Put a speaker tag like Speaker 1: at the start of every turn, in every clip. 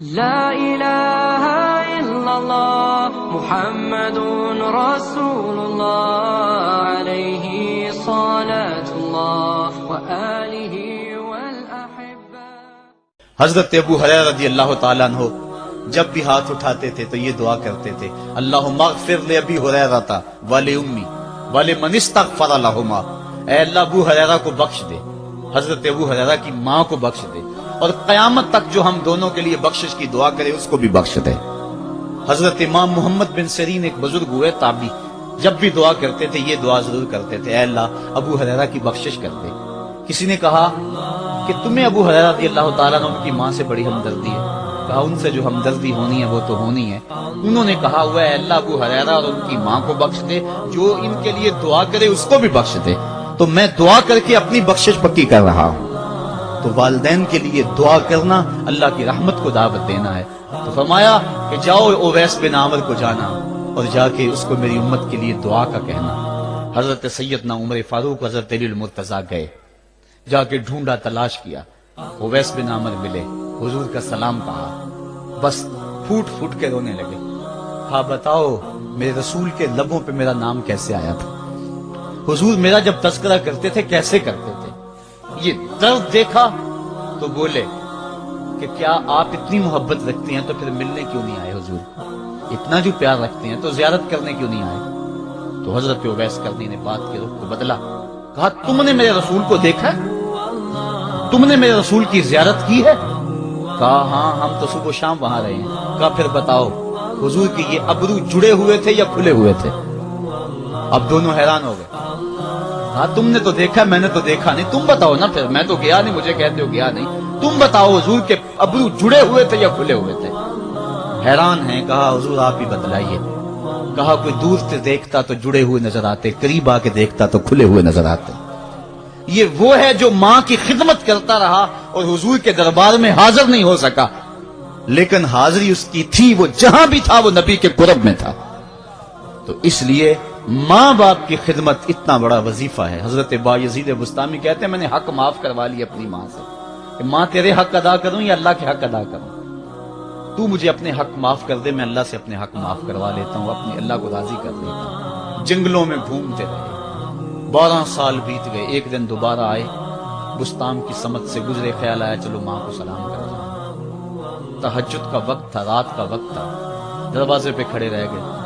Speaker 1: لا إله إلا الله محمد رسول الله عليه صلاة الله وآله والأحبة۔
Speaker 2: حضرت ابو ہریرہ رضی اللہ تعالیٰ عنہ جب بھی ہاتھ اٹھاتے تھے تو یہ دعا کرتے تھے، اللہم اغفر لأبی ہریرہ ولأمی ولمن استغفر لہما، اے اللہ ابو ہریرہ کو بخش دے، حضرت ابو ہریرہ کی ماں کو بخش دے، اور قیامت تک جو ہم دونوں کے لیے بخشش کی دعا کرے اس کو بھی بخش دے۔ حضرت امام محمد بن سیرین ایک بزرگ ہوئے تابعی، جب بھی دعا کرتے تھے یہ دعا ضرور کرتے تھے، اے اللہ ابو ہریرہ کی بخشش کر دے۔ کسی نے کہا کہ تمہیں ابو ہریرہ رضی اللہ تعالیٰ عنہ کی ماں سے بڑی ہمدردی ہے، کہا ان سے جو ہمدردی ہونی ہے وہ تو ہونی ہے۔ انہوں نے کہا ہوا ہے اللہ ابو ہریرہ اور ان کی ماں کو بخش دے، جو ان کے لیے دعا کرے اس کو بھی بخش دے۔ تو میں دعا کر کے اپنی بخشش پکی کر رہا ہوں۔ تو والدین کے لیے دعا کرنا اللہ کی رحمت کو دعوت دینا ہے۔ تو فرمایا کہ جاؤ اویس بن عامر کو جانا اور جا کے اس کو میری امت کے لیے دعا کا کہنا۔ حضرت سیدنا عمر فاروق حضرت علی المرتضیٰ گئے، جا کے ڈھونڈا تلاش کیا، اویس بن عامر ملے، حضور کا سلام کہا، بس پھوٹ پھوٹ کے رونے لگے۔ ہاں بتاؤ میرے رسول کے لبوں پہ میرا نام کیسے آیا تھا، حضور میرا جب تذکرہ کرتے تھے کیسے کرتے تھے۔ یہ درد دیکھا تو بولے کہ کیا آپ اتنی محبت رکھتے ہیں تو پھر ملنے کیوں نہیں آئے حضور، اتنا جو پیار رکھتے ہیں تو زیارت کرنے کیوں نہیں آئے۔ تو حضرت اویس کرنی نے بات کے رخ کو بدلا، کہا تم نے میرے رسول کو دیکھا، تم نے میرے رسول کی زیارت کی ہے؟ کہا ہاں ہم تو صبح و شام وہاں رہے ہیں۔ کہا پھر بتاؤ حضور کے یہ ابرو جڑے ہوئے تھے یا کھلے ہوئے تھے؟ اب دونوں حیران ہو گئے۔ ہاں تم نے تو دیکھا میں نے تو دیکھا نہیں، تم بتاؤ نا، پھر میں تو گیا نہیں، مجھے کہتے ہو گیا نہیں، تم بتاؤ حضور کے ابرو جڑے ہوئے تھے یا کھلے ہوئے تھے؟ حیران ہیں، کہا حضور آپ ہی بتلائیے۔ کہا کوئی دور سے دیکھتا تو جڑے ہوئے نظر آتے، قریب آ کے دیکھتا تو کھلے ہوئے نظر آتے۔ یہ وہ ہے جو ماں کی خدمت کرتا رہا اور حضور کے دربار میں حاضر نہیں ہو سکا، لیکن حاضری اس کی تھی، وہ جہاں بھی تھا وہ نبی کے قرب میں تھا۔ تو اس لیے ماں باپ کی خدمت اتنا بڑا وظیفہ ہے۔ حضرت بایزید بستامی کہتے ہیں میں نے حق معاف کروا لی اپنی ماں سے، کہ ماں تیرے حق ادا کروں یا اللہ کے حق ادا کروں، تو مجھے اپنے حق معاف کر دے، میں اللہ سے اپنے حق معاف کروا لیتا ہوں، اپنے اللہ کو راضی کر لیتا ہوں۔ جنگلوں میں گھومتے رہے، 12 سال بیت گئے، ایک دن دوبارہ آئے، بستان کی سمت سے گزرے، خیال آیا چلو ماں کو سلام کر جاؤں۔ تہجد کا وقت تھا، رات کا وقت تھا، دروازے پہ کھڑے رہ گئے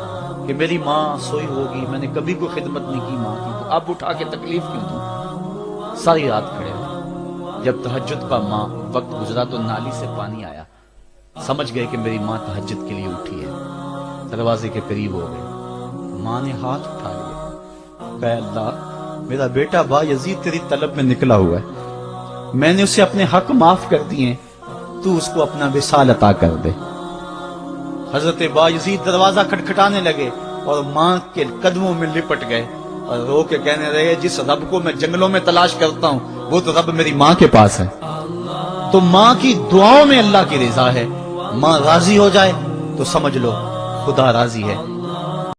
Speaker 2: کہ میری ماں سوئی ہوگی، میں نے کبھی کوئی خدمت نہیں کی ماں کی، تو اب اٹھا کے تکلیف کیوں دوں؟ ساری رات کھڑے رہے۔ جب تہجد کا ماں وقت گزرا تو نالی سے پانی آیا، سمجھ گئے کہ میری ماں تہجد کے لیے اٹھی ہے، دروازے کے قریب ہو گئے۔ ماں نے ہاتھ اٹھا لیا، کہ اللہ میرا بیٹا بایزید تیری طلب میں نکلا ہوا ہے، میں نے اسے اپنے حق معاف کر دیے، تو اس کو اپنا وصال عطا کر دے۔ حضرت بایزید دروازہ کھٹکھٹانے لگے اور ماں کے قدموں میں لپٹ گئے اور رو کے کہنے لگے جس رب کو میں جنگلوں میں تلاش کرتا ہوں وہ تو رب میری ماں کے پاس ہے۔ تو ماں کی دعاؤں میں اللہ کی رضا ہے، ماں راضی ہو جائے تو سمجھ لو خدا راضی ہے۔